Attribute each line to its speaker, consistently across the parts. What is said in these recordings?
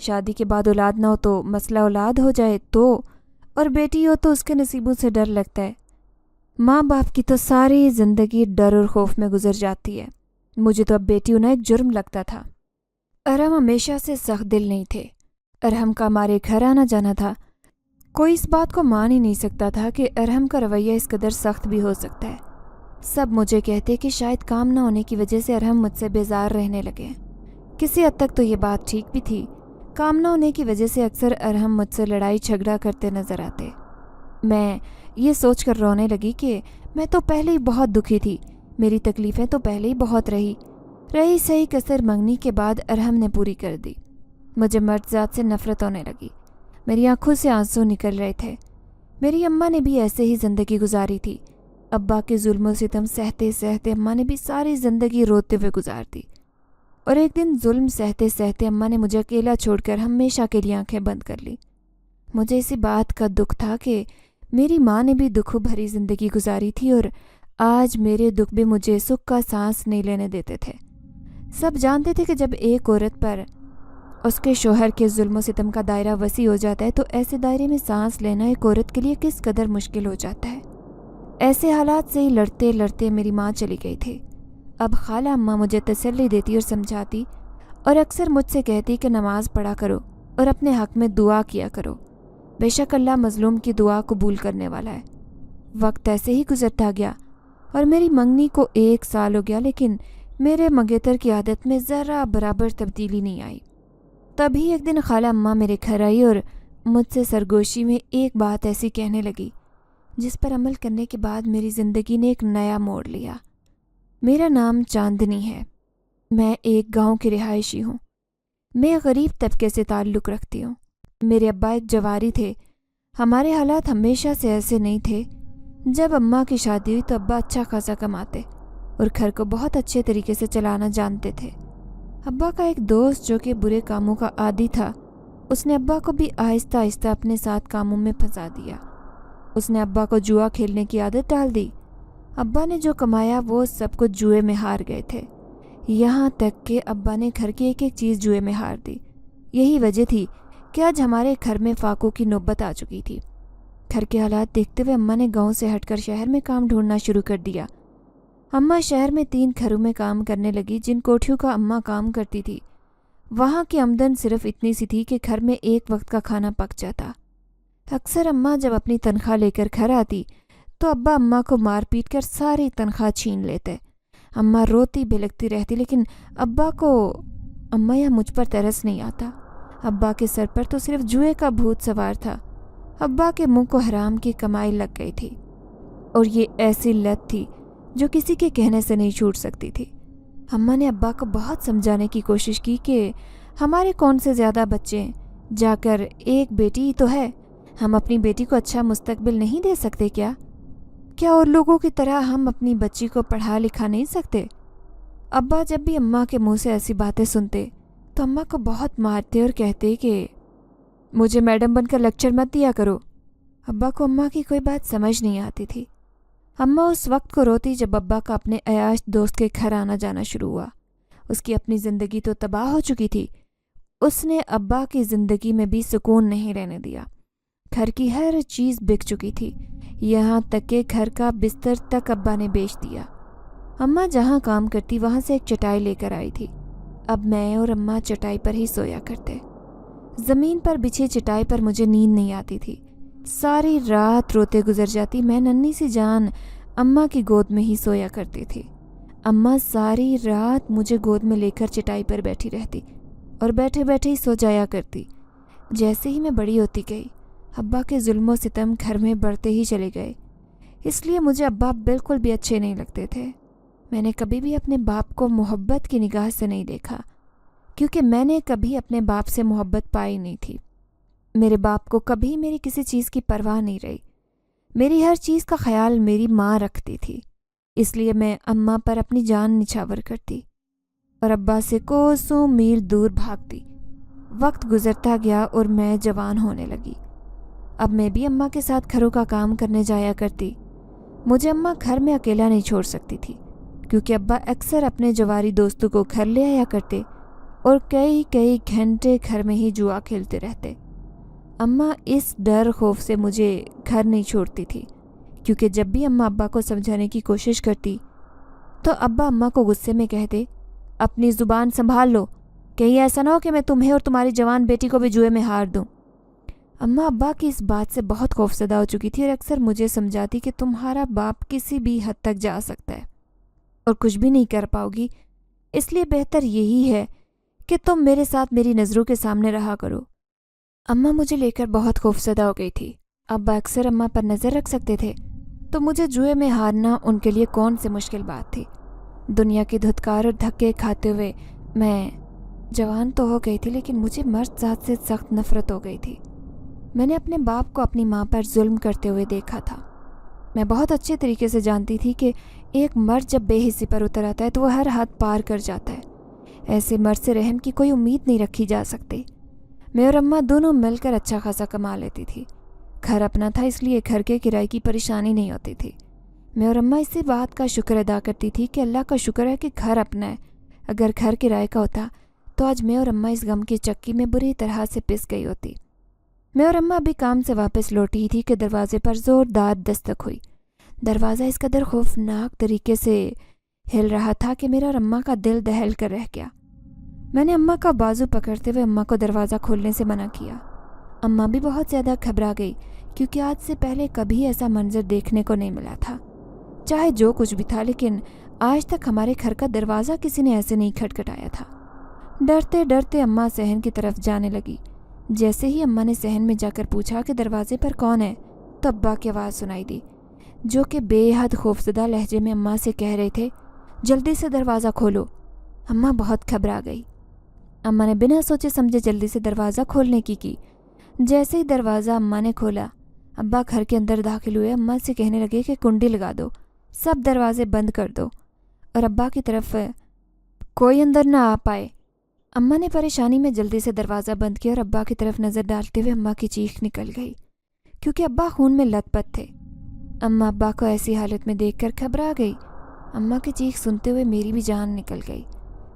Speaker 1: شادی کے بعد اولاد نہ ہو تو مسئلہ اولاد ہو جائے تو، اور بیٹی ہو تو اس کے نصیبوں سے ڈر لگتا ہے۔ ماں باپ کی تو ساری زندگی ڈر اور خوف میں گزر جاتی ہے۔ مجھے تو اب بیٹی ہونا ایک جرم لگتا تھا۔ ارحم ہمیشہ سے سخت دل نہیں تھے۔ ارحم کا ہمارے گھر آنا جانا تھا۔ کوئی اس بات کو مان ہی نہیں سکتا تھا کہ ارحم کا رویہ اس قدر سخت بھی ہو سکتا ہے۔ سب مجھے کہتے کہ شاید کام نہ ہونے کی وجہ سے ارحم مجھ سے بیزار رہنے لگے ہیں۔ کسی حد تک تو یہ بات ٹھیک بھی تھی۔ کام نہ ہونے کی وجہ سے اکثر ارحم مجھ سے لڑائی جھگڑا کرتے نظر آتے۔ میں یہ سوچ کر رونے لگی کہ میں تو پہلے ہی بہت دکھی تھی، میری تکلیفیں تو پہلے ہی بہت رہی صحیح کسر منگنی کے بعد ارحم نے پوری کر دی۔ مجھے مرد ذات سے نفرت ہونے لگی، میری آنکھوں سے آنسو نکل رہے تھے۔ میری اماں نے بھی ایسے ہی زندگی گزاری تھی۔ ابا کے ظلم و ستم سہتے سہتے اماں نے بھی ساری زندگی روتے ہوئے گزار دی، اور ایک دن ظلم سہتے سہتے اماں نے مجھے اکیلا چھوڑ کر ہمیشہ کے لیے آنکھیں بند کر لی۔ مجھے اسی بات کا دکھ تھا کہ میری ماں نے بھی دکھوں بھری زندگی گزاری تھی، اور آج میرے دکھ بھی مجھے سکھ کا سانس نہیں لینے دیتے تھے۔ سب جانتے تھے کہ جب ایک عورت پر اس کے شوہر کے ظلم و ستم کا دائرہ وسیع ہو جاتا ہے تو ایسے دائرے میں سانس لینا ایک عورت کے لیے کس قدر مشکل ہو جاتا ہے۔ ایسے حالات سے ہی لڑتے لڑتے میری ماں چلی گئی تھی۔ اب خالہ اماں مجھے تسلی دیتی اور سمجھاتی، اور اکثر مجھ سے کہتی کہ نماز پڑھا کرو اور اپنے حق میں دعا کیا کرو، بے شک اللہ مظلوم کی دعا قبول کرنے والا ہے۔ وقت ایسے ہی گزرتا گیا اور میری منگنی کو 1 سال ہو گیا، لیکن میرے منگیتر کی عادت میں ذرا برابر تبدیلی نہیں آئی۔ تبھی ایک دن خالہ اماں میرے گھر آئی اور مجھ سے سرگوشی میں ایک بات ایسی کہنے لگی جس پر عمل کرنے کے بعد میری زندگی نے ایک نیا موڑ لیا۔ میرا نام چاندنی ہے، میں ایک گاؤں کی رہائشی ہوں، میں غریب طبقے سے تعلق رکھتی ہوں۔ میرے ابا ایک جواری تھے۔ ہمارے حالات ہمیشہ سے ایسے نہیں تھے۔ جب اماں کی شادی ہوئی تو ابا اچھا خاصا کماتے اور گھر کو بہت اچھے طریقے سے چلانا جانتے تھے۔ ابا کا ایک دوست جو کہ برے کاموں کا عادی تھا، اس نے ابا کو بھی آہستہ آہستہ اپنے ساتھ کاموں میں پھنسا دیا۔ اس نے ابا کو جوا کھیلنے کی عادت ڈال دی۔ ابا نے جو کمایا وہ سب کچھ جوئے میں ہار گئے تھے، یہاں تک کہ ابا نے گھر کی ایک ایک چیز جوئے میں ہار دی۔ یہی وجہ تھی کہ آج ہمارے گھر میں فاقوں کی نوبت آ چکی تھی۔ گھر کے حالات دیکھتے ہوئے اماں نے گاؤں سے ہٹ کر شہر میں کام ڈھونڈنا شروع کر دیا۔ اماں شہر میں 3 گھروں میں کام کرنے لگی جن کوٹھیوں کا اماں کام کرتی تھی۔ وہاں کی آمدن صرف اتنی سی تھی کہ گھر میں ایک وقت کا کھانا پک جاتا۔ اکثر اماں جب اپنی تنخواہ لے کر گھر آتی تو ابا اماں کو مار پیٹ کر ساری تنخواہ چھین لیتے۔ اماں روتی بھلکتی رہتی، لیکن ابا کو اماں یا مجھ پر ترس نہیں آتا۔ ابا کے سر پر تو صرف جوئے کا بھوت سوار تھا۔ ابا کے منہ کو حرام کی کمائی لگ گئی تھی، اور یہ ایسی لت تھی جو کسی کے کہنے سے نہیں چھوٹ سکتی تھی۔ اماں نے ابا کو بہت سمجھانے کی کوشش کی کہ ہمارے کون سے زیادہ بچے ہیں، جا کر ایک بیٹی ہی تو ہے، ہم اپنی بیٹی کو اچھا مستقبل نہیں دے سکتے کیا؟ کیا اور لوگوں کی طرح ہم اپنی بچی کو پڑھا لکھا نہیں سکتے؟ ابا جب بھی اماں کے منہ سے ایسی باتیں سنتے تو اماں کو بہت مارتے اور کہتے کہ مجھے میڈم بن کر لیکچر مت دیا کرو۔ ابا کو اماں کی کوئی بات سمجھ نہیں آتی تھی۔ اماں اس وقت کو روتی جب ابا کا اپنے عیاش دوست کے گھر آنا جانا شروع ہوا۔ اس کی اپنی زندگی تو تباہ ہو چکی تھی، اس نے ابا کی زندگی میں بھی سکون نہیں رہنے دیا۔ گھر کی ہر چیز بک چکی تھی، یہاں تک کہ گھر کا بستر تک ابا نے بیچ دیا۔ اماں جہاں کام کرتی وہاں سے ایک چٹائی لے کر آئی تھی۔ اب میں اور اماں چٹائی پر ہی سویا کرتے۔ زمین پر بچھی چٹائی پر مجھے نیند نہیں آتی تھی، ساری رات روتے گزر جاتی۔ میں ننھی سی جان اماں کی گود میں ہی سویا کرتی تھی۔ اماں ساری رات مجھے گود میں لے کر چٹائی پر بیٹھی رہتی اور بیٹھے بیٹھے ہی سو جایا کرتی۔ جیسے ہی میں بڑی ہوتی گئی، ابا کے ظلم و ستم گھر میں بڑھتے ہی چلے گئے، اس لیے مجھے ابا بالکل بھی اچھے نہیں لگتے تھے۔ میں نے کبھی بھی اپنے باپ کو محبت کی نگاہ سے نہیں دیکھا، کیونکہ میں نے کبھی اپنے باپ سے محبت پائی نہیں تھی۔ میرے باپ کو کبھی میری کسی چیز کی پرواہ نہیں رہی۔ میری ہر چیز کا خیال میری ماں رکھتی تھی، اس لیے میں اماں پر اپنی جان نچھاور کرتی اور ابا سے کوسوں میل دور بھاگتی۔ وقت گزرتا گیا اور میں جوان ہونے لگی۔ اب میں بھی اماں کے ساتھ گھروں کا کام کرنے جایا کرتی۔ مجھے اماں گھر میں اکیلا نہیں چھوڑ سکتی تھی، کیونکہ ابا اکثر اپنے جواری دوستوں کو گھر لے آیا کرتے اور کئی کئی گھنٹے گھر میں ہی جوا کھیلتے رہتے۔ اماں اس ڈر خوف سے مجھے گھر نہیں چھوڑتی تھی، کیونکہ جب بھی اماں ابا کو سمجھانے کی کوشش کرتی تو ابا اماں کو غصے میں کہتے، اپنی زبان سنبھال لو، کہیں ایسا نہ ہو کہ میں تمہیں اور تمہاری جوان بیٹی کو بھی جوئے میں ہار دوں۔ اماں ابا کی اس بات سے بہت خوفزدہ ہو چکی تھی اور اکثر مجھے سمجھاتی کہ تمہارا باپ کسی بھی حد تک جا سکتا ہے اور کچھ بھی نہیں کر پاؤ گی، اس لیے بہتر یہی ہے کہ تم میرے ساتھ میری نظروں کے سامنے رہا کرو۔ اماں مجھے لے کر بہت خوفزدہ ہو گئی تھی۔ ابا اکثر اماں پر نظر رکھ سکتے تھے، تو مجھے جوئے میں ہارنا ان کے لیے کون سی مشکل بات تھی۔ دنیا کی دھتکار اور دھکے کھاتے ہوئے میں جوان تو ہو گئی تھی، لیکن مجھے مرد ذات سے سخت نفرت ہو گئی تھی۔ میں نے اپنے باپ کو اپنی ماں پر ظلم کرتے ہوئے دیکھا تھا۔ میں بہت اچھے طریقے سے جانتی تھی کہ ایک مرد جب بے حسی پر اتر آتا ہے تو وہ ہر حد پار کر جاتا ہے۔ ایسے مرد سے رحم کی کوئی امید نہیں رکھی جا سکتی۔ میں اور اماں دونوں مل کر اچھا خاصا کما لیتی تھی۔ گھر اپنا تھا، اس لیے گھر کے کرائے کی پریشانی نہیں ہوتی تھی۔ میں اور اماں اسی بات کا شکر ادا کرتی تھی کہ اللہ کا شکر ہے کہ گھر اپنا ہے۔ اگر گھر کرائے کا ہوتا تو آج میں اور اماں اس غم کی چکی میں بری طرح سے پس گئی ہوتی۔ میں اور اماں ابھی کام سے واپس لوٹی تھی کہ دروازے پر زوردار دستک ہوئی۔ دروازہ اس قدر خوفناک طریقے سے ہل رہا تھا کہ میرا اور اماں کا دل دہل کر رہ گیا۔ میں نے اماں کا بازو پکڑتے ہوئے اماں کو دروازہ کھولنے سے منع کیا۔ اماں بھی بہت زیادہ گھبرا گئی، کیونکہ آج سے پہلے کبھی ایسا منظر دیکھنے کو نہیں ملا تھا۔ چاہے جو کچھ بھی تھا، لیکن آج تک ہمارے گھر کا دروازہ کسی نے ایسے نہیں کھٹکھٹایا تھا۔ ڈرتے ڈرتے اماں صحن کی طرف جانے لگی۔ جیسے ہی اماں نے صحن میں جا کر پوچھا کہ دروازے پر کون ہے، تو ابا کی آواز سنائی دی، جو کہ بے حد خوفزدہ لہجے میں اماں سے کہہ رہے تھے، جلدی سے دروازہ کھولو۔ اماں بہت گھبرا گئی۔ اماں نے بنا سوچے سمجھے جلدی سے دروازہ کھولنے کی جیسے ہی دروازہ اماں نے کھولا، ابا گھر کے اندر داخل ہوئے۔ اماں سے کہنے لگے کہ کنڈی لگا دو، سب دروازے بند کر دو اور ابا کی طرف کوئی اندر نہ آ پائے۔ اماں نے پریشانی میں جلدی سے دروازہ بند کیا اور ابا کی طرف نظر ڈالتے ہوئے اماں کی چیخ نکل گئی، کیونکہ ابا خون میں لت پت تھے۔ اماں ابا کو ایسی حالت میں دیکھ کر گھبرا گئی۔ اماں کی چیخ سنتے ہوئے میری بھی جان نکل گئی۔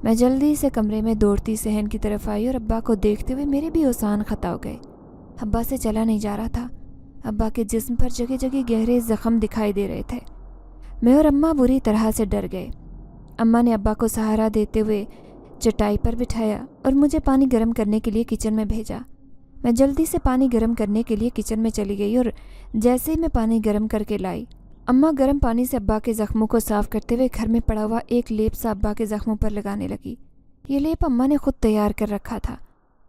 Speaker 1: میں جلدی سے کمرے میں دوڑتی صحن کی طرف آئی اور ابا کو دیکھتے ہوئے میرے بھی اوسان خطا ہو گئے۔ ابا سے چلا نہیں جا رہا تھا۔ ابا کے جسم پر جگہ جگہ گہرے زخم دکھائی دے رہے تھے۔ میں اور اماں بری طرح سے ڈر گئے۔ اماں نے ابا کو سہارا دیتے ہوئے چٹائی پر بٹھایا اور مجھے پانی گرم کرنے کے لیے کچن میں بھیجا۔ میں جلدی سے پانی گرم کرنے کے لیے کچن میں چلی گئی اور جیسے ہی میں پانی گرم کر کے لائی، اماں گرم پانی سے ابا کے زخموں کو صاف کرتے ہوئے گھر میں پڑا ہوا ایک لیپ سا ابا کے زخموں پر لگانے لگی۔ یہ لیپ اماں نے خود تیار کر رکھا تھا،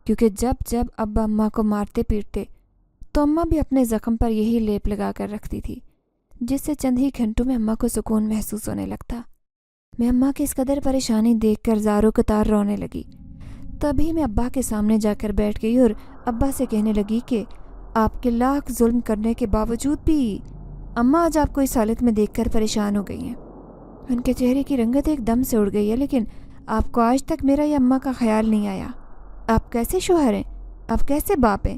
Speaker 1: کیونکہ جب ابا اماں کو مارتے پیٹتے تو اماں بھی اپنے زخم پر یہی لیپ لگا کر رکھتی تھی، جس سے چند ہی گھنٹوں میں اماں کو سکون محسوس ہونے لگتا۔ میں اماں کی اس قدر پریشانی دیکھ کر زاروں قطار رونے لگی۔ تبھی میں ابا کے سامنے جا کر بیٹھ گئی اور ابا سے کہنے لگی کہ آپ کے لاکھ ظلم کرنے کے باوجود بھی اماں آج آپ کو اس حالت میں دیکھ کر پریشان ہو گئی ہیں۔ ان کے چہرے کی رنگت ایک دم سے اڑ گئی ہے، لیکن آپ کو آج تک میرا یا اماں کا خیال نہیں آیا۔ آپ کیسے شوہر ہیں؟ آپ کیسے باپ ہیں،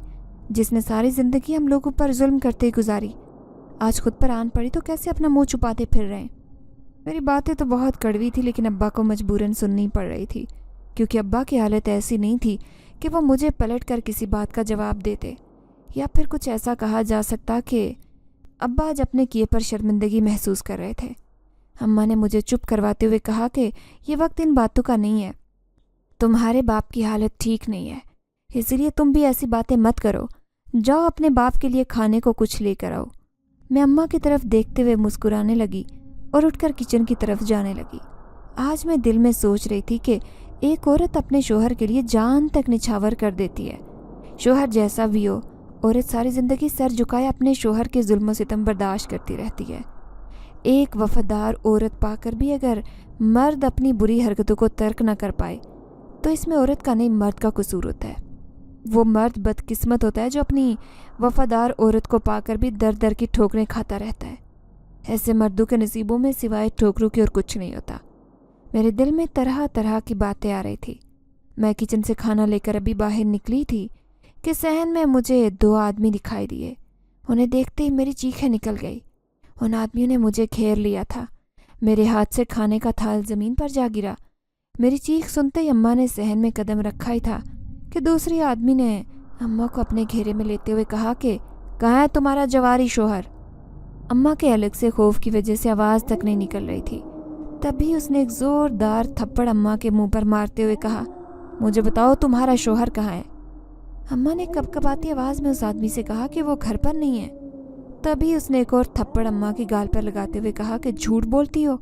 Speaker 1: جس نے ساری زندگی ہم لوگوں پر ظلم کرتے گزاری؟ آج خود پر آن پڑی تو کیسے اپنا منہ چھپاتے پھر رہے ہیں؟ میری باتیں تو بہت کڑوی تھی، لیکن ابا کو مجبوراً سننی پڑ رہی تھی، کیونکہ ابا کی حالت ایسی نہیں تھی کہ وہ مجھے پلٹ کر کسی بات کا جواب دیتے، یا پھر کچھ ایسا کہا جا سکتا کہ ابا آج اپنے کیے پر شرمندگی محسوس کر رہے تھے۔ اماں نے مجھے چپ کرواتے ہوئے کہا کہ یہ وقت ان باتوں کا نہیں ہے، تمہارے باپ کی حالت ٹھیک نہیں ہے، اس لیے تم بھی ایسی باتیں مت کرو، جاؤ اپنے باپ کے لیے کھانے کو کچھ لے کر آؤ۔ میں اماں کی طرف دیکھتے ہوئے مسکرانے لگی اور اٹھ کر کچن کی طرف جانے لگی۔ آج میں دل میں سوچ رہی تھی کہ ایک عورت اپنے شوہر کے لیے جان تک نچھاور کر دیتی ہے۔ شوہر جیسا بھی ہو، عورت ساری زندگی سر جھکائے اپنے شوہر کے ظلم و ستم برداشت کرتی رہتی ہے۔ ایک وفادار عورت پا کر بھی اگر مرد اپنی بری حرکتوں کو ترک نہ کر پائے تو اس میں عورت کا نہیں مرد کا قصور ہوتا ہے۔ وہ مرد بدقسمت ہوتا ہے جو اپنی وفادار عورت کو پا کر بھی در در کی ٹھوکریں کھاتا رہتا ہے۔ ایسے مردوں کے نصیبوں میں سوائے ٹھوکروں کی اور کچھ نہیں ہوتا۔ میرے دل میں طرح طرح کی باتیں آ رہی تھی۔ میں کچن سے کھانا لے کر ابھی باہر نکلی تھی کہ صحن میں مجھے 2 آدمی دکھائی دیے۔ انہیں دیکھتے ہی میری چیخیں نکل گئی۔ ان آدمیوں نے مجھے گھیر لیا تھا۔ میرے ہاتھ سے کھانے کا تھال زمین پر جا گرا۔ میری چیخ سنتے ہی اماں نے صحن میں قدم رکھا ہی تھا کہ دوسری آدمی نے اماں کو اپنے گھیرے میں لیتے ہوئے کہا کہ کہاں ہے تمہارا جواری شوہر؟ اماں کے الگ سے خوف کی وجہ سے آواز تک نہیں نکل رہی تھی۔ تبھی اس نے ایک زوردار تھپڑ اماں کے منہ پر مارتے ہوئے کہا، مجھے بتاؤ تمہارا شوہر کہاں ہے؟ اماں نے کپکپاتی آواز میں اس آدمی سے کہا کہ وہ گھر پر نہیں ہے۔ تبھی اس نے ایک اور تھپڑ اماں کی گال پر لگاتے ہوئے کہا کہ جھوٹ بولتی ہو،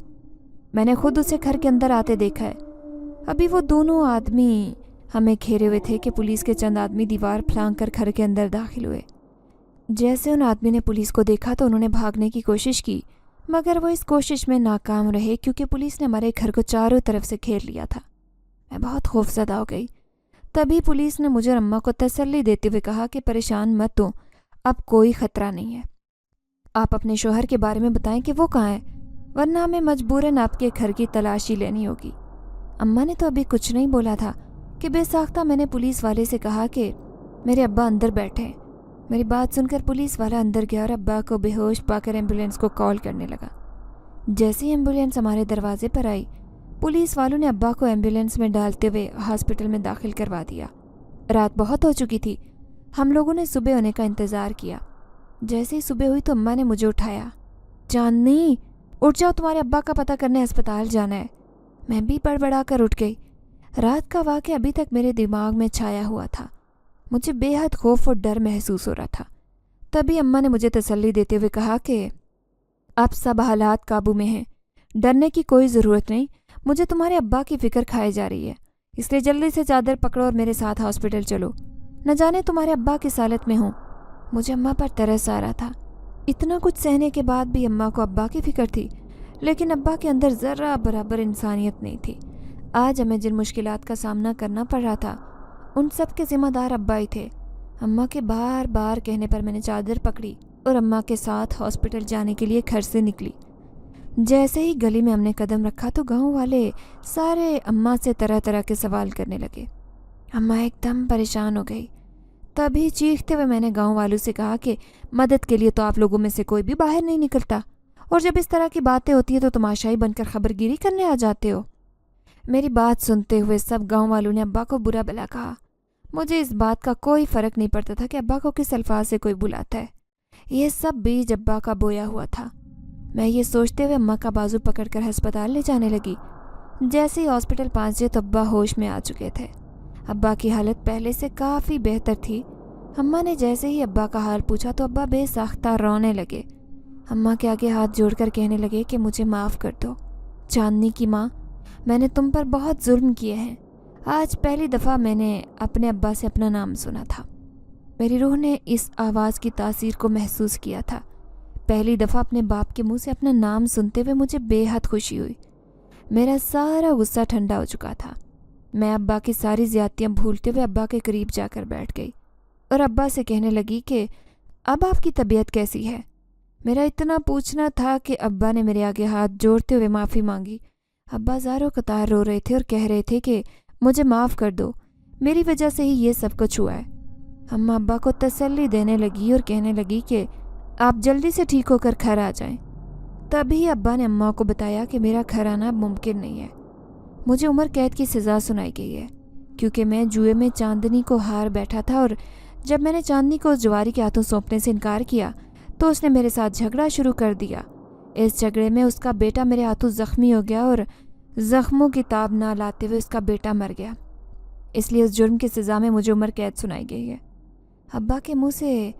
Speaker 1: میں نے خود اسے گھر کے اندر آتے دیکھا ہے۔ ابھی وہ دونوں آدمی ہمیں گھیرے ہوئے تھے کہ پولیس کے چند آدمی دیوار پھلانگ کر گھر کے اندر داخل ہوئے۔ جیسے ان آدمی نے پولیس کو دیکھا تو انہوں نے بھاگنے کی کوشش کی، مگر وہ اس کوشش میں ناکام رہے کیونکہ پولیس نے ہمارے گھر کو چاروں طرف سے گھیر لیا تھا۔ میں بہت خوفزدہ ہو گئی۔ تبھی پولیس نے مجھے اور اماں کو تسلی دیتے ہوئے کہا کہ پریشان مت ہو، اب کوئی خطرہ نہیں ہے۔ آپ اپنے شوہر کے بارے میں بتائیں کہ وہ کہاں ہے، ورنہ ہمیں مجبوراً آپ کے گھر کی تلاشی لینی ہوگی۔ اماں نے تو ابھی کچھ نہیں بولا تھا کہ بے ساختہ میں نے پولیس والے سے کہا کہ میرے ابا اندر بیٹھے ہیں۔ میری بات سن کر پولیس والا اندر گیا اور ابا کو بے ہوش پا کر ایمبولینس کو کال کرنے لگا۔ جیسے ہی ایمبولینس ہمارے دروازے پر آئی، پولیس والوں نے ابا کو ایمبولینس میں ڈالتے ہوئے ہاسپٹل میں داخل کروا دیا۔ رات بہت ہو چکی تھی، ہم لوگوں نے صبح ہونے کا انتظار کیا۔ جیسے ہی صبح ہوئی تو اماں نے مجھے اٹھایا، چاندنی اٹھ جاؤ، تمہارے ابا کا پتہ کرنے ہسپتال جانا ہے۔ میں بھی بڑبڑا کر اٹھ گئی۔ رات کا واقعہ ابھی تک میرے دماغ میں چھایا ہوا تھا، مجھے بے حد خوف اور ڈر محسوس ہو رہا تھا۔ تبھی اماں نے مجھے تسلی دیتے ہوئے کہا کہ اب سب حالات قابو میں ہیں، ڈرنے کی کوئی ضرورت نہیں، مجھے تمہارے ابا کی فکر کھائی جا رہی ہے، اس لیے جلدی سے چادر پکڑو اور میرے ساتھ ہاسپٹل چلو، نہ جانے تمہارے ابا کس حالت میں ہوں۔ مجھے اماں پر ترس آ رہا تھا، اتنا کچھ سہنے کے بعد بھی اماں کو ابا کی فکر تھی، لیکن ابا کے اندر ذرہ برابر انسانیت نہیں تھی۔ آج ہمیں جن مشکلات کا سامنا کرنا پڑ رہا تھا ان سب کے ذمہ دار ابا ہی تھے۔ اماں کے بار بار کہنے پر میں نے چادر پکڑی اور اماں کے ساتھ ہاسپٹل جانے کے لیے گھر سے نکلی۔ جیسے ہی گلی میں ہم نے قدم رکھا تو گاؤں والے سارے اماں سے طرح طرح کے سوال کرنے لگے۔ اماں ایک دم پریشان ہو گئی۔ تبھی چیختے ہوئے میں نے گاؤں والوں سے کہا کہ مدد کے لیے تو آپ لوگوں میں سے کوئی بھی باہر نہیں نکلتا، اور جب اس طرح کی باتیں ہوتی ہیں تو تماشائی بن کر خبرگیری کرنے آ جاتے ہو۔ میری بات سنتے ہوئے سب گاؤں والوں نے ابا کو برا بھلا کہا۔ مجھے اس بات کا کوئی فرق نہیں پڑتا تھا کہ ابا کو کس الفاظ سے کوئی بلاتا ہے، یہ سب بیج ابا کا بویا ہوا تھا۔ میں یہ سوچتے ہوئے اماں کا بازو پکڑ کر ہسپتال لے جانے لگی۔ جیسے ہی ہاسپٹل پہنچے تو ابا ہوش میں آ چکے تھے۔ ابا کی حالت پہلے سے کافی بہتر تھی۔ اماں نے جیسے ہی ابا کا حال پوچھا تو ابا بے ساختہ رونے لگے۔ اماں کے آگے ہاتھ جوڑ کر کہنے لگے کہ مجھے معاف کر دو چاندنی کی ماں، میں نے تم پر بہت ظلم کیے ہیں۔ آج پہلی دفعہ میں نے اپنے ابا سے اپنا نام سنا تھا۔ میری روح نے اس آواز کی تاثیر کو محسوس کیا تھا۔ پہلی دفعہ اپنے باپ کے منہ سے اپنا نام سنتے ہوئے مجھے بے حد خوشی ہوئی۔ میرا سارا غصہ ٹھنڈا ہو چکا تھا۔ میں ابا کی ساری زیادتیاں بھولتے ہوئے ابا کے قریب جا کر بیٹھ گئی اور ابا سے کہنے لگی کہ اب آپ کی طبیعت کیسی ہے؟ میرا اتنا پوچھنا تھا کہ ابا نے میرے آگے ہاتھ جوڑتے ہوئے معافی مانگی۔ ابا زاروں قطار رو رہے تھے اور کہہ رہے تھے کہ مجھے معاف کر دو، میری وجہ سے ہی یہ سب کچھ ہوا ہے۔ اماں ابا کو تسلی دینے لگی اور کہنے لگی کہ آپ جلدی سے ٹھیک ہو کر گھر آ جائیں۔ تبھی ابا نے اماں کو بتایا کہ میرا گھر آنا ممکن نہیں ہے، مجھے عمر قید کی سزا سنائی گئی ہے، کیونکہ میں جوئے میں چاندنی کو ہار بیٹھا تھا، اور جب میں نے چاندنی کو اس جواری کے ہاتھوں سونپنے سے انکار کیا تو اس نے میرے ساتھ جھگڑا شروع کر دیا۔ اس جھگڑے میں اس کا بیٹا میرے ہاتھوں زخمی ہو گیا اور زخموں کی تاب نہ لاتے ہوئے اس کا بیٹا مر گیا، اس لیے اس جرم کی سزا میں مجھے عمر قید سنائی گئی ہے۔ ابا کے منہ سے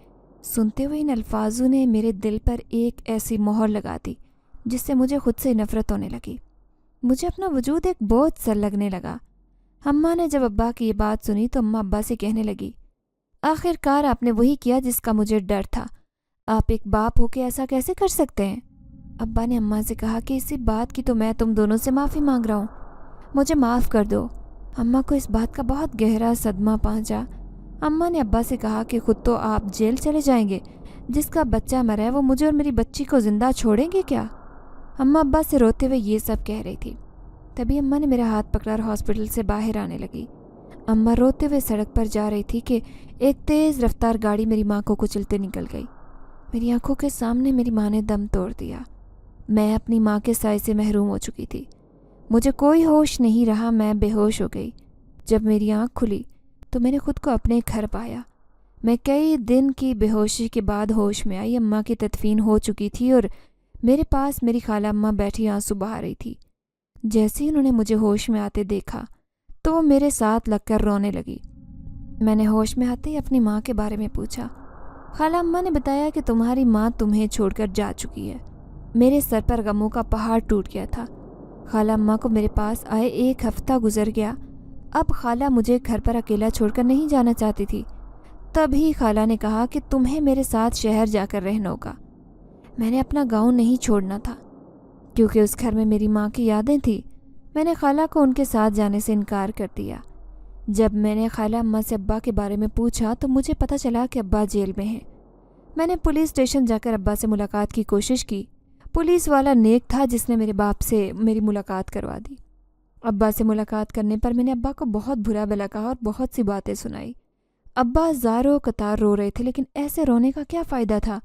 Speaker 1: سنتے ہوئے ان الفاظوں نے میرے دل پر ایک ایسی مہر لگا دی جس سے مجھے خود سے نفرت ہونے لگی۔ مجھے اپنا وجود ایک بوجھ سا لگنے لگا۔ اماں نے جب ابا کی یہ بات سنی تو اماں ابا سے کہنے لگی، آخر کار آپ نے وہی کیا جس کا مجھے ڈر تھا، آپ ایک باپ ہو کے ایسا کیسے کر سکتے ہیں؟ ابا نے اماں سے کہا کہ اسی بات کی تو میں تم دونوں سے معافی مانگ رہا ہوں، مجھے معاف کر دو۔ اماں کو اس بات کا بہت گہرا صدمہ پہنچا۔ اماں نے ابا سے کہا کہ خود تو آپ جیل چلے جائیں گے، جس کا بچہ مرا ہے وہ مجھے اور میری بچی کو زندہ چھوڑیں گے کیا؟ اماں ابا سے روتے ہوئے یہ سب کہہ رہی تھی۔ تبھی اماں نے میرا ہاتھ پکڑا اور ہاسپٹل سے باہر آنے لگی۔ اماں روتے ہوئے سڑک پر جا رہی تھی کہ ایک تیز رفتار گاڑی میری ماں کو کچلتے نکل گئی۔ میری آنکھوں کے سامنے میری ماں نے دم توڑ دیا۔ میں اپنی ماں کے سائے سے محروم ہو چکی تھی۔ مجھے کوئی ہوش نہیں رہا، میں بے ہوش ہو گئی۔ جب میری آنکھ کھلی تو میں نے خود کو اپنے گھر پایا۔ میں کئی دن کی بے ہوشی کے بعد ہوش میں آئی۔ اماں کی تدفین ہو چکی تھی اور میرے پاس میری خالہ اماں بیٹھی آنسو بہا رہی تھی۔ جیسے ہی انہوں نے مجھے ہوش میں آتے دیکھا تو وہ میرے ساتھ لگ کر رونے لگی۔ میں نے ہوش میں آتے ہی اپنی ماں کے بارے میں پوچھا۔ خالہ اماں نے بتایا کہ تمہاری ماں تمہیں چھوڑ کر جا چکی ہے۔ میرے سر پر غموں کا پہاڑ ٹوٹ گیا تھا۔ خالہ اماں کو میرے پاس آئے 1 ہفتہ گزر گیا۔ اب خالہ مجھے گھر پر اکیلا چھوڑ کر نہیں جانا چاہتی تھی۔ تبھی خالہ نے کہا کہ تمہیں میرے ساتھ شہر جا کر رہنا ہوگا۔ میں نے اپنا گاؤں نہیں چھوڑنا تھا کیونکہ اس گھر میں میری ماں کی یادیں تھیں۔ میں نے خالہ کو ان کے ساتھ جانے سے انکار کر دیا۔ جب میں نے خالہ اماں سے ابا کے بارے میں پوچھا تو مجھے پتہ چلا کہ ابا جیل میں ہیں۔ میں نے پولیس اسٹیشن جا کر ابا سے ملاقات کی کوشش کی۔ پولیس والا نیک تھا جس نے میرے باپ سے میری ملاقات کروا دی۔ ابا سے ملاقات کرنے پر میں نے ابا کو بہت برا بھلا کہا اور بہت سی باتیں سنائی۔ ابا زاروں قطار رو رہے تھے، لیکن ایسے رونے کا کیا فائدہ تھا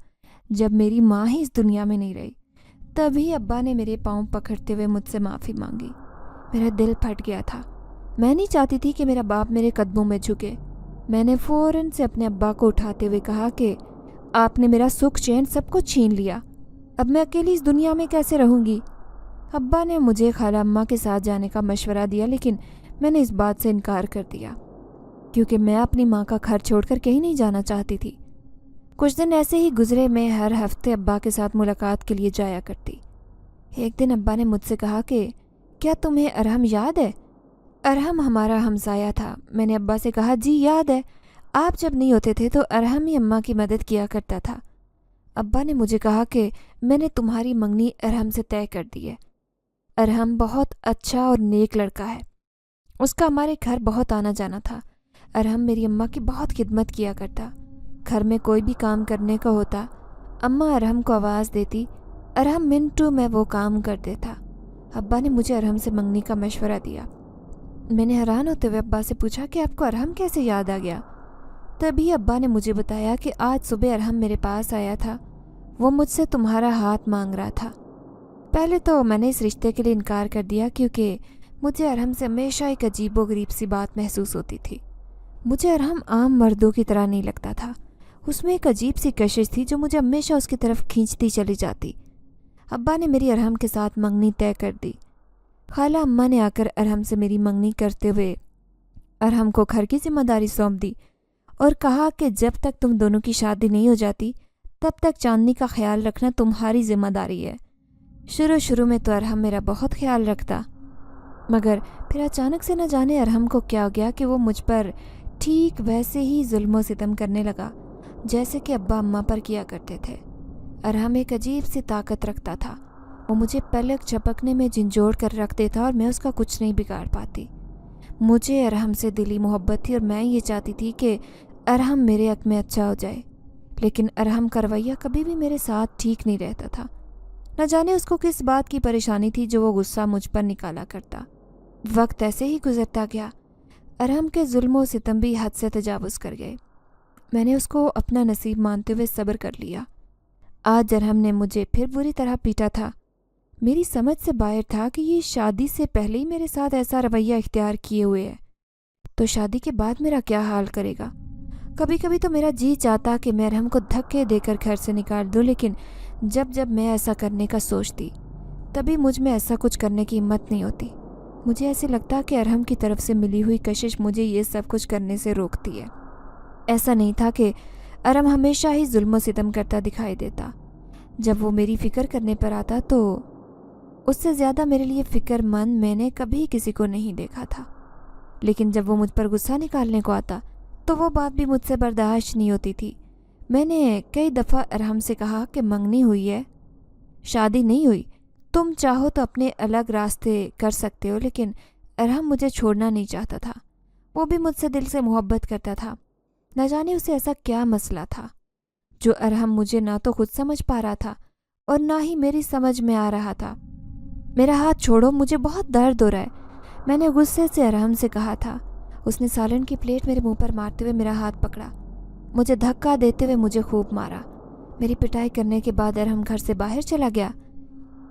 Speaker 1: جب میری ماں ہی اس دنیا میں نہیں رہی۔ تبھی ابا نے میرے پاؤں پکڑتے ہوئے مجھ سے معافی مانگی۔ میرا دل پھٹ گیا تھا۔ میں نہیں چاہتی تھی کہ میرا باپ میرے قدموں میں جھکے۔ میں نے فوراً سے اپنے ابا کو اٹھاتے ہوئے کہا کہ آپ نے میرا سکھ چین سب کچھ چھین لیا، اب میں اکیلی اس دنیا میں کیسے رہوں گی؟ ابا نے مجھے خالہ اماں کے ساتھ جانے کا مشورہ دیا، لیکن میں نے اس بات سے انکار کر دیا کیونکہ میں اپنی ماں کا گھر چھوڑ کر کہیں نہیں جانا چاہتی تھی۔ کچھ دن ایسے ہی گزرے، میں ہر ہفتے ابا کے ساتھ ملاقات کے لیے جایا کرتی۔ ایک دن ابا نے مجھ سے کہا کہ کیا تمہیں ارحم یاد ہے؟ ارحم ہمارا ہمسایہ تھا۔ میں نے ابا سے کہا جی یاد ہے، آپ جب نہیں ہوتے تھے تو ارحم ہی اماں کی مدد کیا کرتا تھا۔ ابا نے مجھے کہا کہ میں نے تمہاری منگنی ارحم سے طے کر دی ہے۔ ارحم بہت اچھا اور نیک لڑکا ہے، اس کا ہمارے گھر بہت آنا جانا تھا۔ ارحم میری اماں کی بہت خدمت کیا کرتا۔ گھر میں کوئی بھی کام کرنے کا ہوتا اماں ارحم کو آواز دیتی، ارحم منٹو میں وہ کام کر دیتا۔ ابا نے مجھے ارحم سے منگنی کا مشورہ دیا۔ میں نے حیران ہوتے ہوئے ابا سے پوچھا کہ آپ کو ارحم کیسے یاد آ گیا؟ تبھی ابا نے مجھے بتایا کہ آج صبح ارحم میرے پاس آیا تھا، وہ مجھ سے تمہارا ہاتھ مانگ رہا تھا۔ پہلے تو میں نے اس رشتے کے لیے انکار کر دیا کیونکہ مجھے ارحم سے ہمیشہ ایک عجیب و غریب سی بات محسوس ہوتی تھی۔ مجھے ارحم عام مردوں کی طرح نہیں لگتا تھا، اس میں ایک عجیب سی کشش تھی جو مجھے ہمیشہ اس کی طرف کھینچتی چلی جاتی۔ ابا نے میری ارحم کے ساتھ منگنی طے کر دی۔ خالہ اماں نے آ کر ارحم سے میری منگنی کرتے ہوئے ارحم کو گھر کی ذمہ داری سونپ دی اور کہا کہ جب تک تم دونوں کی شادی نہیں ہو جاتی تب تک چاندنی کا خیال رکھنا تمہاری ذمہ داری ہے۔ شروع میں تو ارحم میرا بہت خیال رکھتا، مگر پھر اچانک سے نہ جانے ارحم کو کیا ہو گیا کہ وہ مجھ پر ٹھیک ویسے ہی ظلم و ستم کرنے لگا جیسے کہ ابا اماں پر کیا کرتے تھے۔ ارحم ایک عجیب سی طاقت رکھتا تھا، وہ مجھے پلک جھپکنے میں جھنجھوڑ کر رکھ دیتا اور میں اس کا کچھ نہیں بگاڑ پاتی۔ مجھے ارحم سے دلی محبت تھی اور میں یہ چاہتی تھی کہ ارحم میرے حق میں اچھا ہو جائے، لیکن ارحم کا رویہ کبھی بھی میرے ساتھ ٹھیک نہیں رہتا تھا۔ نہ جانے اس کو کس بات کی پریشانی تھی جو وہ غصہ مجھ پر نکالا کرتا۔ وقت ایسے ہی گزرتا گیا، ارحم کے ظلم و ستم بھی حد سے تجاوز کر گئے۔ میں نے اس کو اپنا نصیب مانتے ہوئے صبر کر لیا۔ آج ارحم نے مجھے پھر بری طرح پیٹا تھا۔ میری سمجھ سے باہر تھا کہ یہ شادی سے پہلے ہی میرے ساتھ ایسا رویہ اختیار کیے ہوئے ہے، تو شادی کے بعد میرا کیا حال کرے گا؟ کبھی کبھی تو میرا جی چاہتا کہ میں ارحم کو دھکے دے کر گھر سے نکال دوں، لیکن جب میں ایسا کرنے کا سوچتی تبھی مجھ میں ایسا کچھ کرنے کی ہمت نہیں ہوتی۔ مجھے ایسے لگتا کہ ارحم کی طرف سے ملی ہوئی کشش مجھے یہ سب کچھ کرنے سے روکتی ہے۔ ایسا نہیں تھا کہ ارحم ہمیشہ ہی ظلم و ستم کرتا دکھائی دیتا۔ جب وہ میری فکر کرنے پر آتا تو اس سے زیادہ میرے لیے فکر مند میں نے کبھی کسی کو نہیں دیکھا تھا، لیکن جب وہ مجھ پر غصہ نکالنے کو آتا تو وہ بات بھی مجھ سے برداشت نہیں ہوتی تھی۔ میں نے کئی دفعہ ارحم سے کہا کہ منگنی ہوئی ہے، شادی نہیں ہوئی، تم چاہو تو اپنے الگ راستے کر سکتے ہو، لیکن ارحم مجھے چھوڑنا نہیں چاہتا تھا۔ وہ بھی مجھ سے دل سے محبت کرتا تھا۔ نہ جانے اسے ایسا کیا مسئلہ تھا جو ارحم مجھے نہ تو خود سمجھ پا رہا تھا اور نہ ہی میری سمجھ میں آ رہا تھا۔ میرا ہاتھ چھوڑو، مجھے بہت درد ہو رہا ہے، میں نے غصے سے ارحم سے کہا تھا۔ اس نے سالن کی پلیٹ میرے منہ پر مارتے ہوئے میرا ہاتھ پکڑا، مجھے دھکا دیتے ہوئے مجھے خوب مارا۔ میری پٹائی کرنے کے بعد ارحم گھر سے باہر چلا گیا۔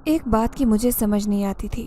Speaker 1: ایک بات کی مجھے سمجھ نہیں آتی تھی،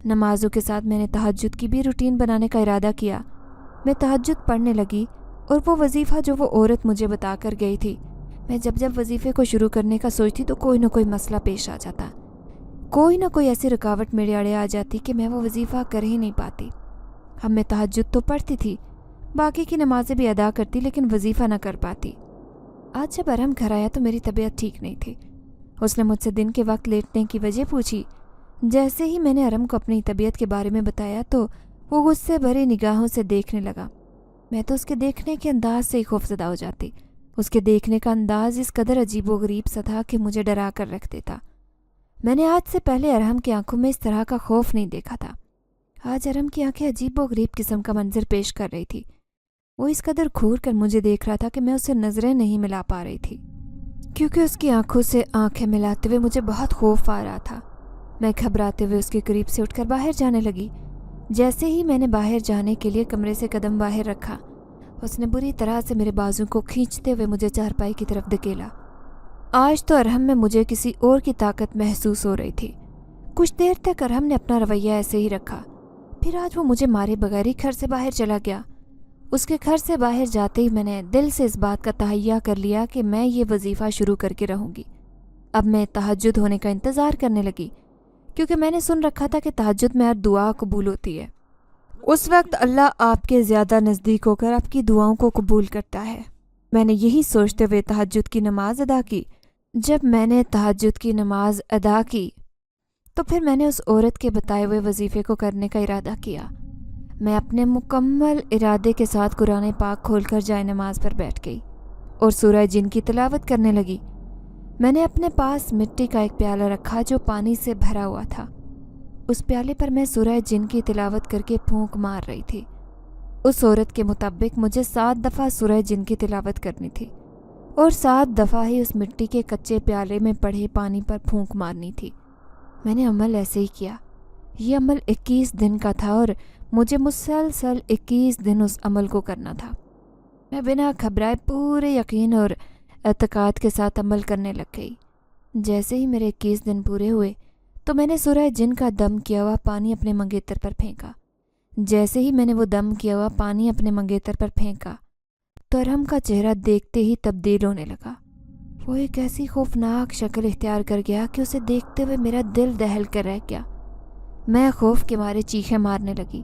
Speaker 1: نمازوں کے ساتھ میں نے تہجد کی بھی روٹین بنانے کا ارادہ کیا۔ میں تہجد پڑھنے لگی اور وہ وظیفہ جو وہ عورت مجھے بتا کر گئی تھی، میں جب وظیفے کو شروع کرنے کا سوچتی تو کوئی نہ کوئی مسئلہ پیش آ جاتا، کوئی نہ کوئی ایسی رکاوٹ میرے آڑے آ جاتی کہ میں وہ وظیفہ کر ہی نہیں پاتی۔ اب میں تہجد تو پڑھتی تھی، باقی کی نمازیں بھی ادا کرتی، لیکن وظیفہ نہ کر پاتی۔ آج جب ارحم گھر آیا تو میری طبیعت ٹھیک نہیں تھی۔ اس نے مجھ سے دن کے وقت لیٹنے کی وجہ پوچھی۔ جیسے ہی میں نے ارحم کو اپنی طبیعت کے بارے میں بتایا تو وہ غصے بھری نگاہوں سے دیکھنے لگا۔ میں تو اس کے دیکھنے کے انداز سے ہی خوفزدہ ہو جاتی۔ اس کے دیکھنے کا انداز اس قدر عجیب و غریب سا تھا کہ مجھے ڈرا کر رکھ دیتا۔ میں نے آج سے پہلے ارحم کی آنکھوں میں اس طرح کا خوف نہیں دیکھا تھا۔ آج ارحم کی آنکھیں عجیب و غریب قسم کا منظر پیش کر رہی تھی۔ وہ اس قدر گھور کر مجھے دیکھ رہا تھا کہ میں اسے نظریں نہیں ملا پا رہی تھی، کیونکہ اس کی آنکھوں سے آنکھیں ملاتے ہوئے مجھے بہت خوف آ رہا تھا۔ میں گھبراتے ہوئے اس کے قریب سے اٹھ کر باہر جانے لگی۔ جیسے ہی میں نے باہر جانے کے لیے کمرے سے قدم باہر رکھا، اس نے بری طرح سے میرے بازو کو کھینچتے ہوئے مجھے چارپائی کی طرف دھکیلا۔ آج تو ارحم میں مجھے کسی اور کی طاقت محسوس ہو رہی تھی۔ کچھ دیر تک ارحم نے اپنا رویہ ایسے ہی رکھا، پھر آج وہ مجھے مارے بغیر ہی گھر سے باہر چلا گیا۔ اس کے گھر سے باہر جاتے ہی میں نے دل سے اس بات کا تہیہ کر لیا کہ میں یہ وظیفہ شروع کر کے رہوں گی۔ اب میں تہجد ہونے کا انتظار کرنے لگی، کیونکہ میں نے سن رکھا تھا کہ تہجد میں ہر دعا قبول ہوتی ہے۔ اس وقت اللہ آپ کے زیادہ نزدیک ہو کر آپ کی دعاؤں کو قبول کرتا ہے۔ میں نے یہی سوچتے ہوئے تہجد کی نماز ادا کی۔ جب میں نے تہجد کی نماز ادا کی تو پھر میں نے اس عورت کے بتائے ہوئے وظیفے کو کرنے کا ارادہ کیا۔ میں اپنے مکمل ارادے کے ساتھ قرآن پاک کھول کر جائے نماز پر بیٹھ گئی اور سورہ جن کی تلاوت کرنے لگی۔ میں نے اپنے پاس مٹی کا ایک پیالہ رکھا جو پانی سے بھرا ہوا تھا۔ اس پیالے پر میں سورہ جن کی تلاوت کر کے پھونک مار رہی تھی۔ اس عورت کے مطابق مجھے 7 دفعہ سورہ جن کی تلاوت کرنی تھی اور 7 دفعہ ہی اس مٹی کے کچے پیالے میں پڑے پانی پر پھونک مارنی تھی۔ میں نے عمل ایسے ہی کیا۔ یہ عمل 21 دن کا تھا اور مجھے مسلسل 21 دن اس عمل کو کرنا تھا۔ میں بنا گھبرائے پورے یقین اور اعتقاد کے ساتھ عمل کرنے لگ گئی۔ جیسے ہی میرے 21 دن پورے ہوئے تو میں نے سورہ جن کا دم کیا ہوا پانی اپنے منگیتر پر پھینکا۔ جیسے ہی میں نے وہ دم کیا ہوا پانی اپنے منگیتر پر پھینکا تو ارحم کا چہرہ دیکھتے ہی تبدیل ہونے لگا۔ وہ ایک ایسی خوفناک شکل اختیار کر گیا کہ اسے دیکھتے ہوئے میرا دل دہل کر رہ گیا۔ میں خوف کے مارے چیخیں مارنے لگی،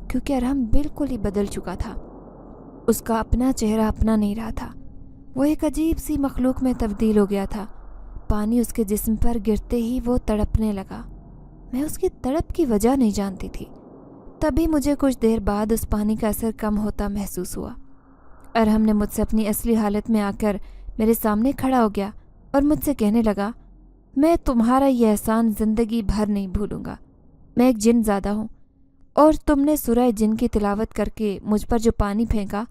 Speaker 1: کیونکہ ارحم بالکل ہی بدل چکا تھا۔ اس کا اپنا چہرہ اپنا نہیں رہا تھا، وہ ایک عجیب سی مخلوق میں تبدیل ہو گیا تھا۔ پانی اس کے جسم پر گرتے ہی وہ تڑپنے لگا۔ میں اس کی تڑپ کی وجہ نہیں جانتی تھی۔ تبھی مجھے کچھ دیر بعد اس پانی کا اثر کم ہوتا محسوس ہوا۔ ارحم نے مجھ سے اپنی اصلی حالت میں آ کر میرے سامنے کھڑا ہو گیا اور مجھ سے کہنے لگا، میں تمہارا یہ احسان زندگی بھر نہیں بھولوں گا۔ میں ایک جن زادہ ہوں اور تم نے سورہ جن کی تلاوت کر کے مجھ پر جو پانی پھینکا،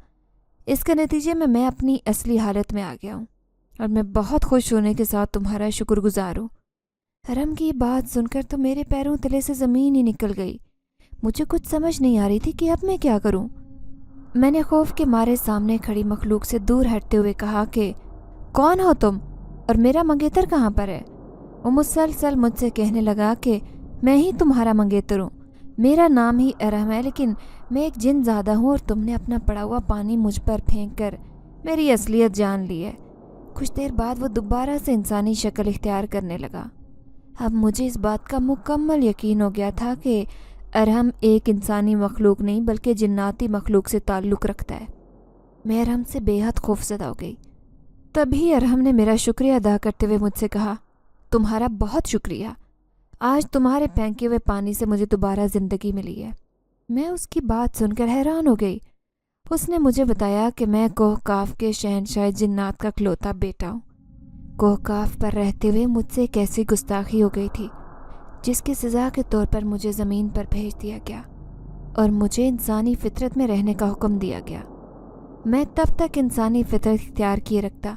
Speaker 1: اس کے نتیجے میں میں اپنی اصلی حالت میں آ گیا ہوں اور میں بہت خوش ہونے کے ساتھ تمہارا شکر گزار ہوں۔ ارحم کی یہ بات سن کر تو میرے پیروں تلے سے زمین ہی نکل گئی۔ مجھے کچھ سمجھ نہیں آ رہی تھی کہ اب میں کیا کروں۔ میں نے خوف کے مارے سامنے کھڑی مخلوق سے دور ہٹتے ہوئے کہا کہ کون ہو تم اور میرا منگیتر کہاں پر ہے؟ وہ مسلسل مجھ سے کہنے لگا کہ میں ہی تمہارا منگیتر ہوں، میرا نام ہی ارحم ہے، لیکن میں ایک جن زادہ ہوں اور تم نے اپنا پڑا ہوا پانی مجھ پر پھینک کر میری اصلیت جان لی ہے۔ کچھ دیر بعد وہ دوبارہ سے انسانی شکل اختیار کرنے لگا۔ اب مجھے اس بات کا مکمل یقین ہو گیا تھا کہ ارحم ایک انسانی مخلوق نہیں بلکہ جناتی مخلوق سے تعلق رکھتا ہے۔ میں ارحم سے بے حد خوفزدہ ہو گئی۔ تبھی ارحم نے میرا شکریہ ادا کرتے ہوئے مجھ سے کہا، تمہارا بہت شکریہ، آج تمہارے پھینکے ہوئے پانی سے مجھے دوبارہ زندگی ملی ہے۔ میں اس کی بات سن کر حیران ہو گئی۔ اس نے مجھے بتایا کہ میں کوہ کاف کے شہنشاہ جنات کا اکلوتا بیٹا ہوں۔ کوہ کاف پر رہتے ہوئے مجھ سے ایک ایسی گستاخی ہو گئی تھی جس کی سزا کے طور پر مجھے زمین پر بھیج دیا گیا اور مجھے انسانی فطرت میں رہنے کا حکم دیا گیا۔ میں تب تک انسانی فطرت اختیار کیے رکھتا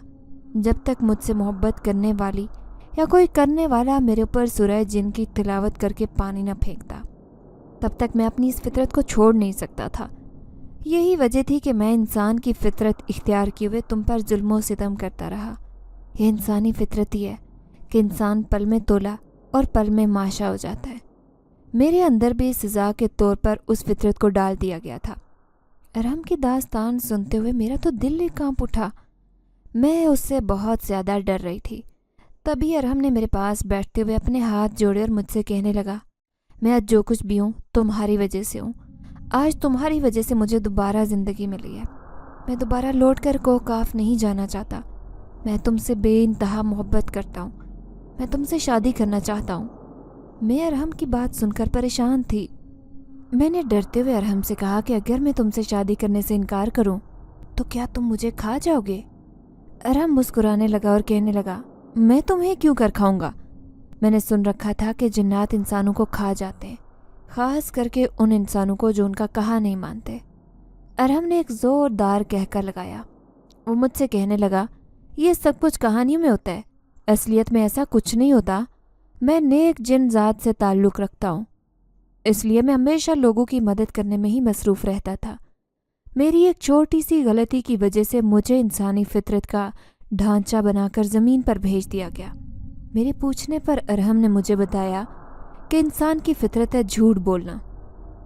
Speaker 1: جب تک مجھ سے محبت کرنے والی یا کوئی کرنے والا میرے اوپر سورہ جن کی تلاوت کر کے پانی نہ پھینکتا، تب تک میں اپنی اس فطرت کو چھوڑ نہیں سکتا تھا۔ یہی وجہ تھی کہ میں انسان کی فطرت اختیار کیے ہوئے تم پر ظلم و ستم کرتا رہا۔ یہ انسانی فطرت ہی ہے کہ انسان پل میں تولا اور پل میں ماشا ہو جاتا ہے۔ میرے اندر بھی سزا کے طور پر اس فطرت کو ڈال دیا گیا تھا۔ ارحم کی داستان سنتے ہوئے میرا تو دل ہی کانپ اٹھا۔ میں اس سے بہت زیادہ ڈر رہی تھی۔ تبھی ارحم نے میرے پاس بیٹھتے ہوئے اپنے ہاتھ جوڑے اور مجھ سے کہنے لگا، میں آج جو کچھ بھی ہوں تمہاری وجہ سے ہوں۔ آج تمہاری وجہ سے مجھے دوبارہ زندگی ملی ہے۔ میں دوبارہ لوٹ کر کوکاف نہیں جانا چاہتا۔ میں تم سے بے انتہا محبت کرتا ہوں۔ میں تم سے شادی کرنا چاہتا ہوں۔ میں ارحم کی بات سن کر پریشان تھی۔ میں نے ڈرتے ہوئے ارحم سے کہا کہ اگر میں تم سے شادی کرنے سے انکار کروں تو کیا تم مجھے کھا جاؤ گے؟ ارحم مسکرانے لگا اور کہنے لگا، میں تمہیں کیوں کر کھاؤں گا؟ میں نے سن رکھا تھا کہ جنات انسانوں کو کھا جاتے ہیں، خاص کر کے ان انسانوں کو جو ان کا کہا نہیں مانتے۔ ارحم نے ایک زوردار کہکا لگایا۔ وہ مجھ سے کہنے لگا، یہ سب کچھ کہانیوں میں ہوتا ہے، اصلیت میں ایسا کچھ نہیں ہوتا۔ میں نیک جن ذات سے تعلق رکھتا ہوں، اس لیے میں ہمیشہ لوگوں کی مدد کرنے میں ہی مصروف رہتا تھا۔ میری ایک چھوٹی سی غلطی کی وجہ سے مجھے انسانی فطرت کا ڈھانچہ بنا کر زمین پر بھیج دیا گیا۔ میرے پوچھنے پر ارحم نے مجھے بتایا کہ انسان کی فطرت ہے جھوٹ بولنا۔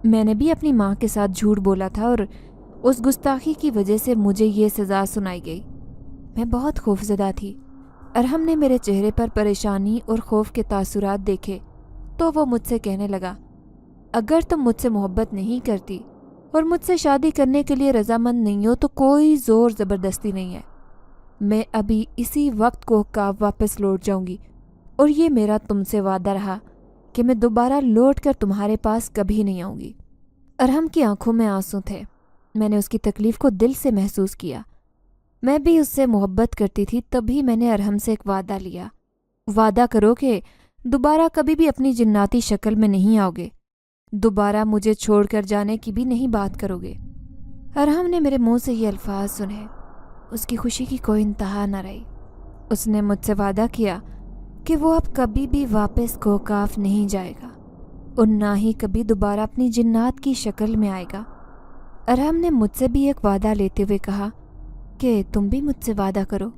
Speaker 1: میں نے بھی اپنی ماں کے ساتھ جھوٹ بولا تھا اور اس گستاخی کی وجہ سے مجھے یہ سزا سنائی گئی۔ میں بہت خوفزدہ تھی۔ ارحم نے میرے چہرے پر پریشانی اور خوف کے تاثرات دیکھے تو وہ مجھ سے کہنے لگا، اگر تم مجھ سے محبت نہیں کرتی اور مجھ سے شادی کرنے کے لیے رضامند نہیں ہو تو کوئی زور زبردستی نہیں ہے۔ میں ابھی اسی وقت کوکاف واپس لوٹ جاؤں گی، اور یہ میرا تم سے وعدہ رہا کہ میں دوبارہ لوٹ کر تمہارے پاس کبھی نہیں آؤں گی۔ ارحم کی آنکھوں میں آنسو تھے۔ میں نے اس کی تکلیف کو دل سے محسوس کیا۔ میں بھی اس سے محبت کرتی تھی، تبھی میں نے ارحم سے ایک وعدہ لیا، وعدہ کرو کہ دوبارہ کبھی بھی اپنی جناتی شکل میں نہیں آؤ گے، دوبارہ مجھے چھوڑ کر جانے کی بھی نہیں بات کرو گے۔ ارحم نے میرے منہ سے یہ الفاظ سنے، اس کی خوشی کی کوئی انتہا نہ رہی۔ اس نے مجھ سے وعدہ کیا کہ وہ اب کبھی بھی واپس کوکاف نہیں جائے گا اور نہ ہی کبھی دوبارہ اپنی جنات کی شکل میں آئے گا۔ ارحم نے مجھ سے بھی ایک وعدہ لیتے ہوئے کہا کہ تم بھی مجھ سے وعدہ کرو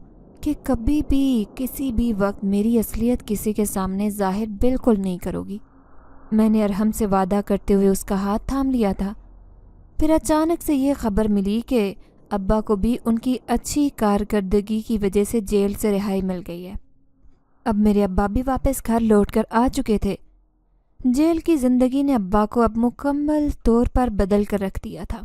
Speaker 1: کہ کبھی بھی کسی بھی وقت میری اصلیت کسی کے سامنے ظاہر بالکل نہیں کرو گی۔ میں نے ارحم سے وعدہ کرتے ہوئے اس کا ہاتھ تھام لیا تھا۔ پھر اچانک سے یہ خبر ملی کہ ابا کو بھی ان کی اچھی کارکردگی کی وجہ سے جیل سے رہائی مل گئی ہے۔ اب میرے ابا بھی واپس گھر لوٹ کر آ چکے تھے۔ جیل کی زندگی نے ابا کو اب مکمل طور پر بدل کر رکھ دیا تھا۔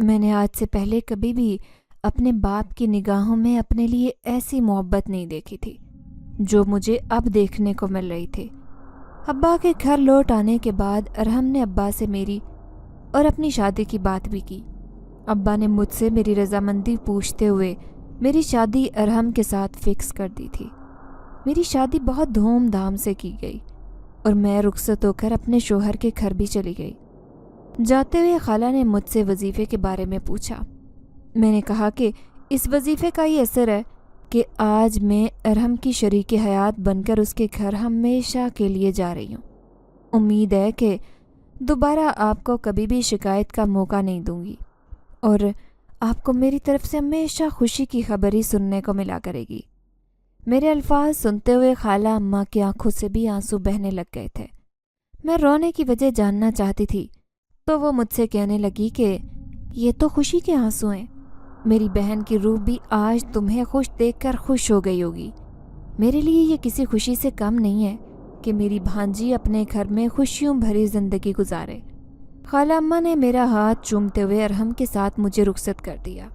Speaker 1: میں نے آج سے پہلے کبھی بھی اپنے باپ کی نگاہوں میں اپنے لیے ایسی محبت نہیں دیکھی تھی جو مجھے اب دیکھنے کو مل رہی تھی۔ ابا کے گھر لوٹ آنے کے بعد ارحم نے ابا سے میری اور اپنی شادی کی بات بھی کی۔ ابا نے مجھ سے میری رضامندی پوچھتے ہوئے میری شادی ارحم کے ساتھ فکس کر دی تھی۔ میری شادی بہت دھوم دھام سے کی گئی اور میں رخصت ہو کر اپنے شوہر کے گھر بھی چلی گئی۔ جاتے ہوئے خالہ نے مجھ سے وظیفے کے بارے میں پوچھا۔ میں نے کہا کہ اس وظیفے کا یہ اثر ہے کہ آج میں ارحم کی شریک حیات بن کر اس کے گھر ہمیشہ کے لیے جا رہی ہوں۔ امید ہے کہ دوبارہ آپ کو کبھی بھی شکایت کا موقع نہیں دوں گی اور آپ کو میری طرف سے ہمیشہ خوشی کی خبر ہی سننے کو ملا کرے گی۔ میرے الفاظ سنتے ہوئے خالہ اماں کی آنکھوں سے بھی آنسو بہنے لگ گئے تھے۔ میں رونے کی وجہ جاننا چاہتی تھی تو وہ مجھ سے کہنے لگی کہ یہ تو خوشی کے آنسو ہیں۔ میری بہن کی روح بھی آج تمہیں خوش دیکھ کر خوش ہو گئی ہوگی۔ میرے لیے یہ کسی خوشی سے کم نہیں ہے کہ میری بھانجی اپنے گھر میں خوشیوں بھری زندگی گزارے۔ خالہ اماں نے میرا ہاتھ چومتے ہوئے ارحم کے ساتھ مجھے رخصت کر دیا۔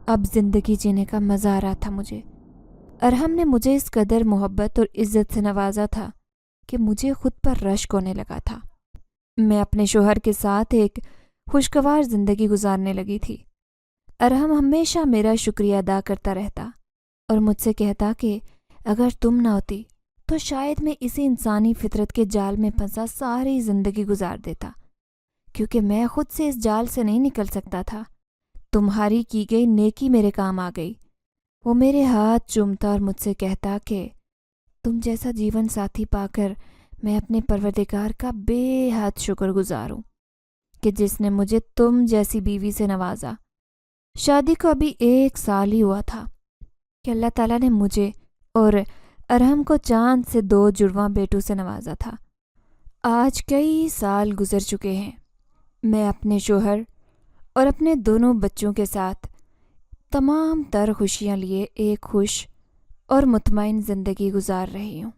Speaker 1: اب زندگی جینے کا مزہ آ رہا تھا مجھے۔ ارحم نے مجھے اس قدر محبت اور عزت سے نوازا تھا کہ مجھے خود پر رشک ہونے لگا تھا۔ میں اپنے شوہر کے ساتھ ایک خوشگوار زندگی گزارنے لگی تھی۔ ارحم ہمیشہ میرا شکریہ ادا کرتا رہتا اور مجھ سے کہتا کہ اگر تم نہ ہوتی تو شاید میں اسی انسانی فطرت کے جال میں پھنسا ساری زندگی گزار دیتا، کیونکہ میں خود سے اس جال سے نہیں نکل سکتا تھا۔ تمہاری کی گئی نیکی میرے کام آ گئی۔ وہ میرے ہاتھ چومتا اور مجھ سے کہتا کہ تم جیسا جیون ساتھی پا کر میں اپنے پروردگار کا بے حد شکر گزار ہوں کہ جس نے مجھے تم جیسی بیوی سے نوازا۔ شادی کو ابھی 1 سال ہی ہوا تھا کہ اللہ تعالیٰ نے مجھے اور ارحم کو چاند سے 2 جڑواں بیٹوں سے نوازا تھا۔ آج کئی سال گزر چکے ہیں۔ میں اپنے شوہر اور اپنے دونوں بچوں کے ساتھ تمام تر خوشیاں لیے ایک خوش اور مطمئن زندگی گزار رہی ہوں۔